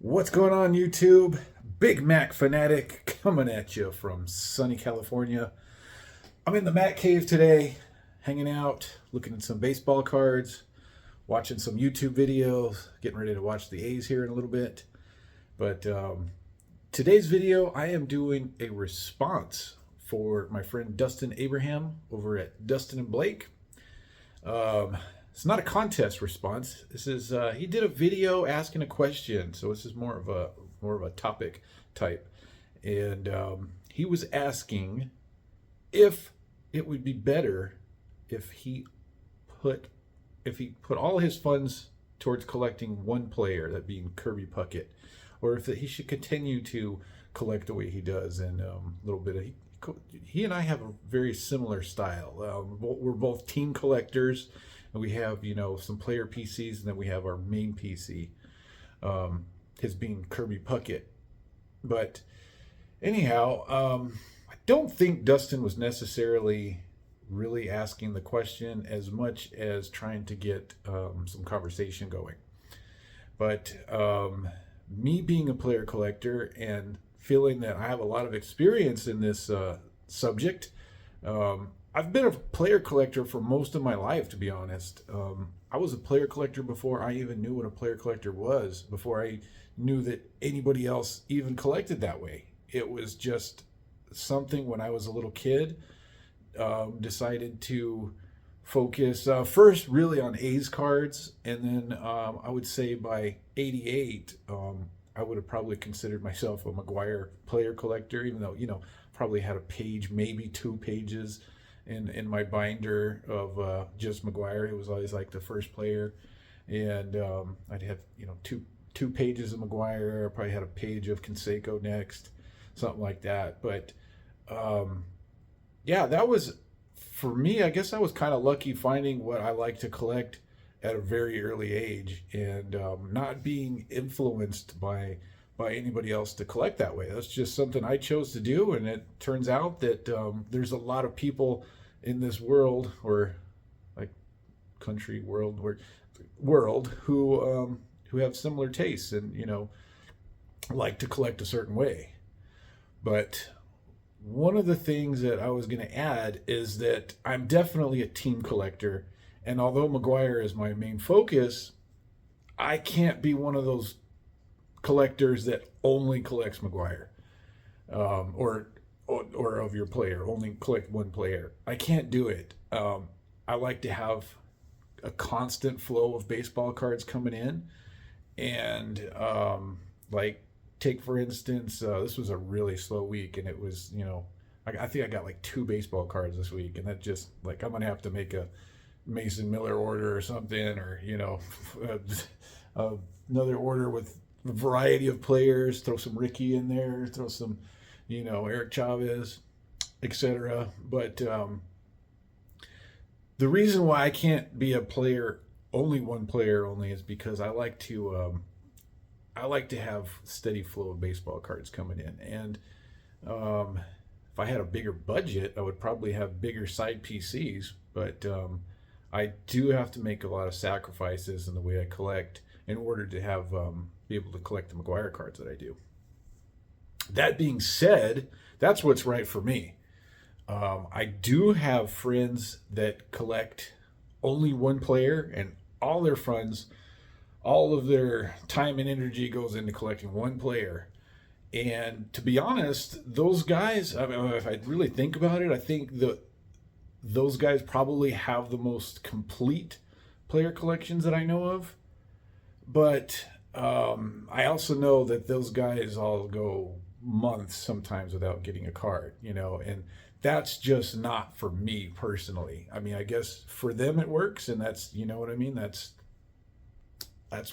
What's going on, YouTube? Big Mac fanatic coming at you from sunny California. I'm in the Mac Cave today, hanging out, looking at some baseball cards, watching some YouTube videos, getting ready to watch the A's here in a little bit. But today's video, I am doing a response for my friend Dustin Abraham over at Dustin and Blake. It's not a contest response. This is he did a video asking a question, so this is more of a topic type, and he was asking if it would be better if he put all his funds towards collecting one player, that being Kirby Puckett, or if he should continue to collect the way he does, and a little bit of he and I have a very similar style. We're both team collectors, and we have some player PCs, and then we have our main PC, his being Kirby Puckett. But anyhow, I don't think Dustin was necessarily really asking the question as much as trying to get some conversation going. But me being a player collector and feeling that I have a lot of experience in this subject, I've been a player collector for most of my life, to be honest. I was a player collector before I even knew what a player collector was, before I knew that anybody else even collected that way. It was just something when I was a little kid, decided to focus first really on A's cards, and then I would say by 88, I would have probably considered myself a McGwire player collector, even though, probably had a page, maybe 2 pages in my binder of just McGwire. It was always like the first player, and I'd have two pages of McGwire. I probably had a page of Canseco next, something like that. But yeah, that was, for me, I guess I was kind of lucky finding what I like to collect at a very early age, and not being influenced by anybody else to collect that way. That's just something I chose to do, and it turns out that there's a lot of people in this world, or like country world, who have similar tastes, and like to collect a certain way. But one of the things that I was going to add is that I'm definitely a team collector, and although McGwire is my main focus, I can't be one of those collectors that only collects McGwire, or of your player, only collect one player. I can't do it. I like to have a constant flow of baseball cards coming in, and like, take for instance, this was a really slow week, and it was, I think I got like 2 baseball cards this week, and that just, like, I'm gonna have to make a Mason Miller order or something, or another order with a variety of players. Throw some Ricky in there, throw some, Eric Chavez, etc. But the reason why I can't be a player, only one player only, is because I like to have steady flow of baseball cards coming in, and if I had a bigger budget, I would probably have bigger side PCs. But I do have to make a lot of sacrifices in the way I collect in order to have be able to collect the McGwire cards that I do. That being said, that's what's right for me. I do have friends that collect only one player, and all their funds, all of their time and energy goes into collecting one player. And to be honest, those guys, I mean, if I really think about it, I think those guys probably have the most complete player collections that I know of. But I also know that those guys all go months sometimes without getting a card, and that's just not for me personally. I mean, I guess for them it works, and that's, what I mean? That's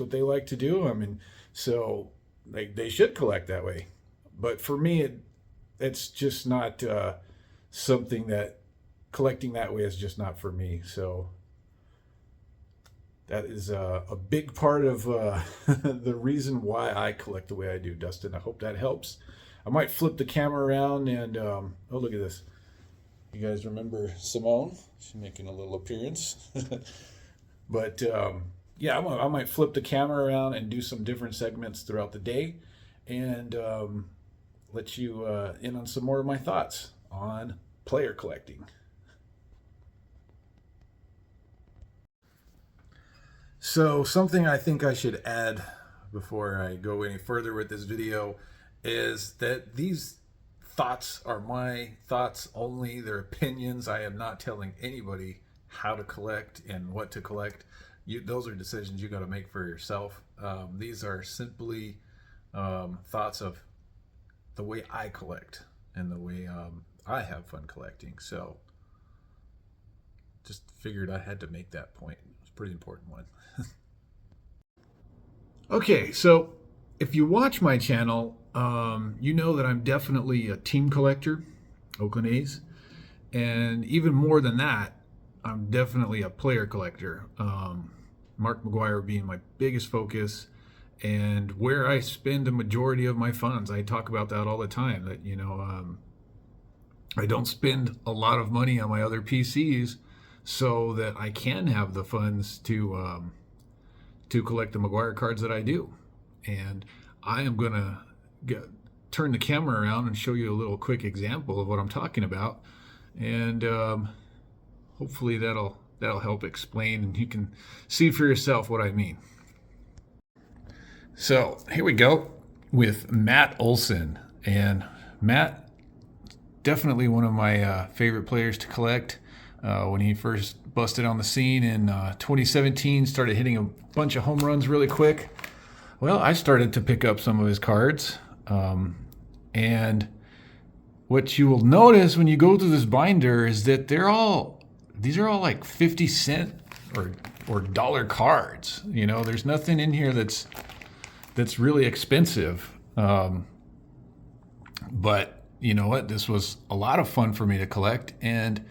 what they like to do. I mean, so they should collect that way. But for me, it's just not something that collecting that way is just not for me. So that is a big part of the reason why I collect the way I do, Dustin. I hope that helps. I might flip the camera around and, oh, look at this. You guys remember Simone? She's making a little appearance. But yeah, I might flip the camera around and do some different segments throughout the day, and let you in on some more of my thoughts on player collecting. So, something I think I should add before I go any further with this video is that these thoughts are my thoughts only. They're opinions. I am not telling anybody how to collect and what to collect. Those are decisions you got to make for yourself. These are simply thoughts of the way I collect and the way I have fun collecting. So just figured I had to make that point. It's a pretty important one. Okay, so if you watch my channel, you know that I'm definitely a team collector, Oakland A's. And even more than that, I'm definitely a player collector. Mark McGwire being my biggest focus, and where I spend a majority of my funds. I talk about that all the time, that, I don't spend a lot of money on my other PCs so that I can have the funds to collect the McGwire cards that I do. And I am gonna turn the camera around and show you a little quick example of what I'm talking about, and hopefully that'll help explain, and you can see for yourself what I mean. So here we go with Matt Olson, and Matt, definitely one of my favorite players to collect. When he first busted on the scene in 2017, started hitting a bunch of home runs really quick. Well, I started to pick up some of his cards, and what you will notice when you go through this binder is that these are all like 50-cent or dollar cards. There's nothing in here that's really expensive. But you know what? This was a lot of fun for me to collect, and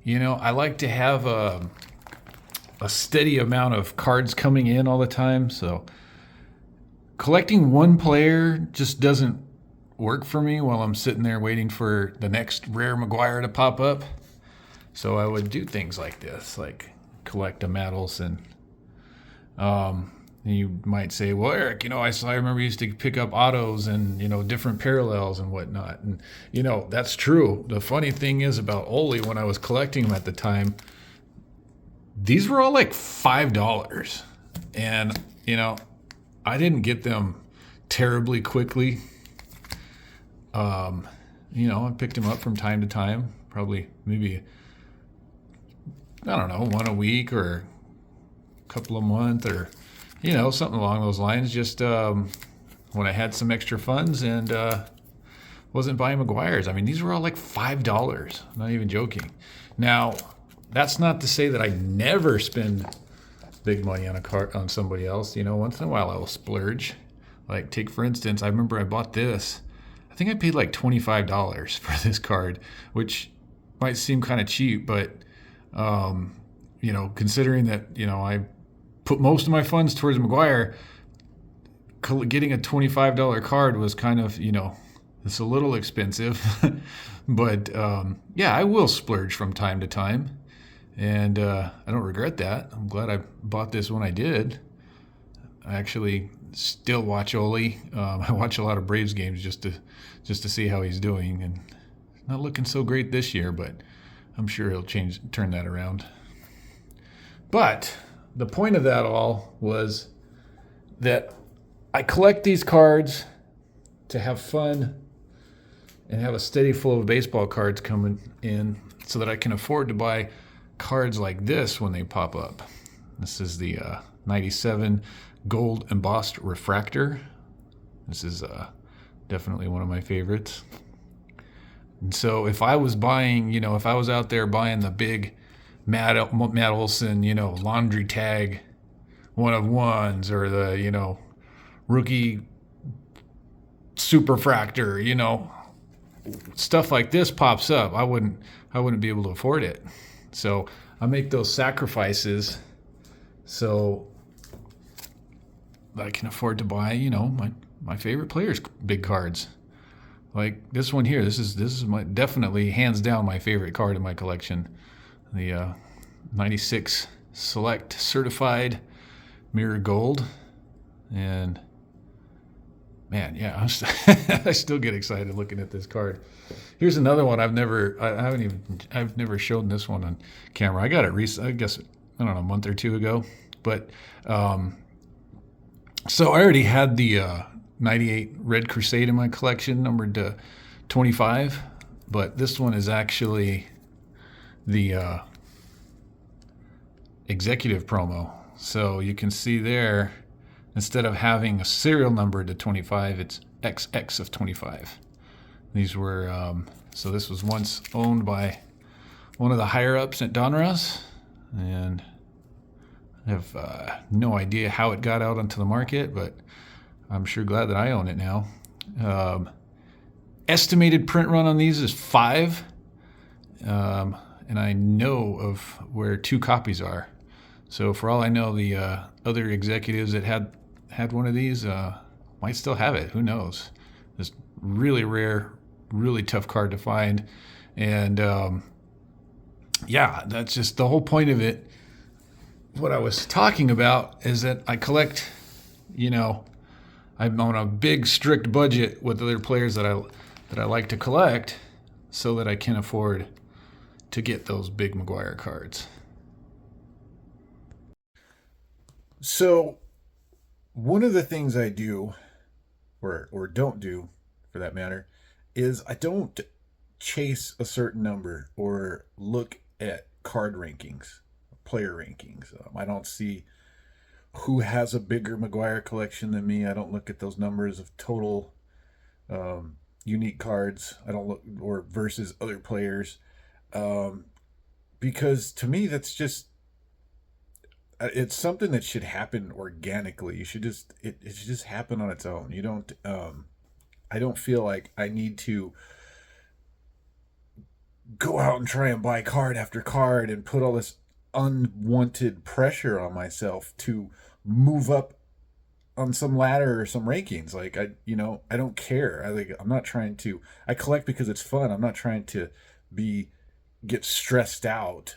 I like to have a steady amount of cards coming in all the time. So collecting one player just doesn't work for me while I'm sitting there waiting for the next rare McGwire to pop up. So I would do things like this, like collect a Matt Olson. You might say, well, Eric, I remember you used to pick up autos and, different parallels and whatnot. And, that's true. The funny thing is about Ole, when I was collecting them at the time, these were all like $5. And, I didn't get them terribly quickly. I picked them up from time to time, probably maybe, I don't know, one a week or a couple a month, or something along those lines, just when I had some extra funds and wasn't buying McGwires. I mean, these were all like $5. I'm not even joking. Now, that's not to say that I never spend big money on a card on somebody else. Once in a while I will splurge. Like, take for instance, I remember I bought this. I think I paid like $25 for this card, which might seem kind of cheap, but considering that, I put most of my funds towards McGwire, getting a $25 card was kind of, it's a little expensive. But I will splurge from time to time, and I don't regret that. I'm glad I bought this when I did. I actually still watch Ole. I watch a lot of Braves games just to see how he's doing, and not looking so great this year, but I'm sure he'll turn that around. But the point of that all was that I collect these cards to have fun and have a steady flow of baseball cards coming in so that I can afford to buy cards like this when they pop up. This is the 97 gold embossed refractor. This is definitely one of my favorites. And so if I was buying, if I was out there buying the big Matt Olson, laundry tag 1/1s, or the, rookie superfractor, stuff like this pops up, I wouldn't be able to afford it. So I make those sacrifices so I can afford to buy, my favorite players' big cards. Like this one here. This is my definitely hands down my favorite card in my collection. The 96 Select Certified mirror gold, and man, yeah, I still get excited looking at this card. Here's another one I've never shown this one on camera. I got it recently, I guess, I don't know, a month or two ago. But so I already had the 98 Red Crusade in my collection, numbered to 25. But this one is actually the executive promo. So you can see there, instead of having a serial number to 25, it's XX of 25. These were, so this was once owned by one of the higher ups at Donruss, and I have no idea how it got out onto the market, but I'm sure glad that I own it now. Estimated print run on these is 5, and I know of where 2 copies are. So for all I know, the other executives that had one of these might still have it. Who knows? It's really rare, really tough card to find. And yeah, that's just the whole point of it. What I was talking about is that I collect, I'm on a big strict budget with other players that I like to collect, so that I can afford to get those big McGwire cards. So, one of the things I do, or don't do, for that matter, is I don't chase a certain number or look at card rankings, player rankings. I don't see who has a bigger McGwire collection than me. I don't look at those numbers of total unique cards. I don't look, or versus other players, because to me that's just, it's something that should happen organically. You should just, it should just happen on its own. You don't I don't feel like I need to go out and try and buy card after card and put all this unwanted pressure on myself to move up on some ladder or some rankings. Like, I don't care. I'm not trying to, I collect because it's fun. I'm not trying to get stressed out.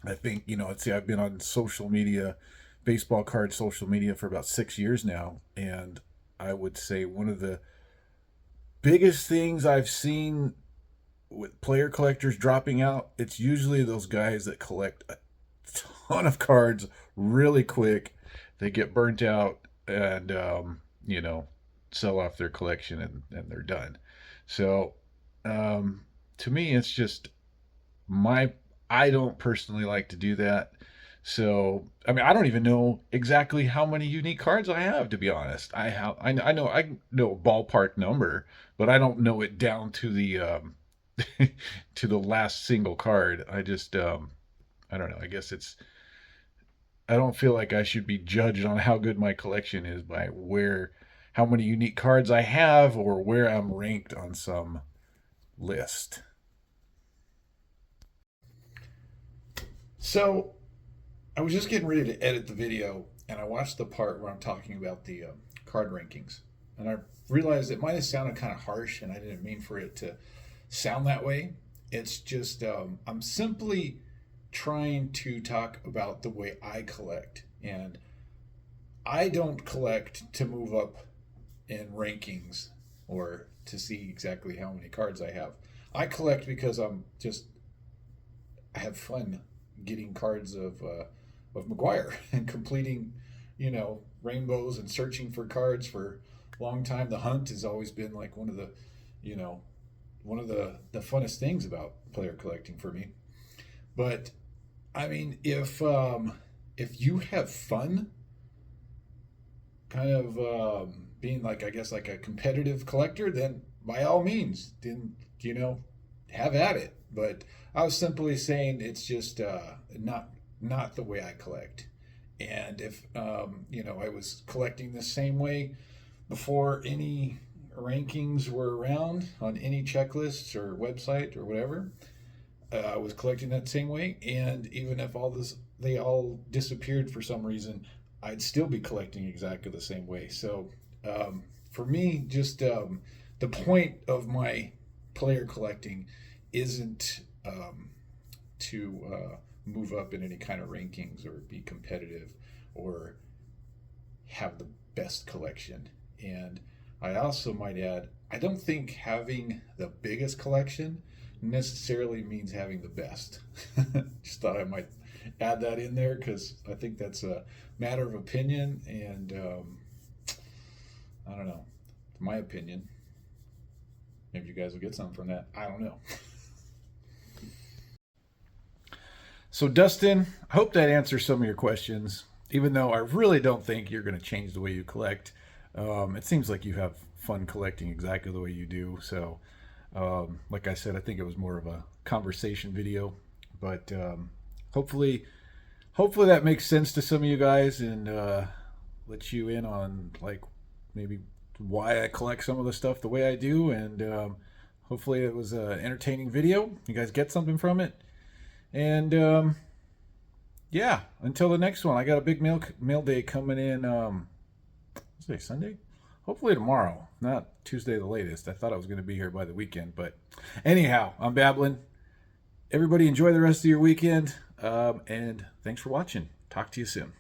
I think, let's see, I've been on social media, baseball card social media, for about 6 years now. And I would say one of the biggest things I've seen with player collectors dropping out, it's usually those guys that collect a ton of cards really quick. They get burnt out and, sell off their collection, and they're done. So, to me, it's just I don't personally like to do that. So, I mean, I don't even know exactly how many unique cards I have, to be honest. I know a ballpark number, but I don't know it down to the to the last single card. I don't know. I guess I don't feel like I should be judged on how good my collection is by how many unique cards I have, or where I'm ranked on some list. So I was just getting ready to edit the video, and I watched the part where I'm talking about the card rankings, and I realized it might have sounded kind of harsh, and I didn't mean for it to sound that way. It's just I'm simply trying to talk about the way I collect, and I don't collect to move up in rankings or to see exactly how many cards I have. I collect because I have fun getting cards of McGwire and completing, rainbows and searching for cards for a long time. The hunt has always been like you know, one of the funnest things about player collecting for me. But I mean, if you have fun, kind of being like, I guess, like a competitive collector, then by all means, then have at it. But I was simply saying it's just not the way I collect. And if I was collecting the same way before any rankings were around on any checklists or website or whatever, I was collecting that same way. And even if they all disappeared for some reason, I'd still be collecting exactly the same way. So for me, just the point of my player collecting isn't to move up in any kind of rankings or be competitive or have the best collection. And I also might add, I don't think having the biggest collection necessarily means having the best. Just thought I might add that in there because I think that's a matter of opinion, and I don't know. My opinion. Maybe you guys will get something from that. I don't know. So, Dustin, I hope that answers some of your questions, even though I really don't think you're going to change the way you collect. It seems like you have fun collecting exactly the way you do. So, like I said, I think it was more of a conversation video, but hopefully that makes sense to some of you guys and lets you in on like maybe why I collect some of the stuff the way I do. And hopefully it was an entertaining video. You guys get something from it. And yeah, until the next one, I got a big mail day coming in. What's today, Sunday? Hopefully tomorrow, not Tuesday the latest. I thought I was going to be here by the weekend, but anyhow, I'm babbling. Everybody enjoy the rest of your weekend, and thanks for watching. Talk to you soon.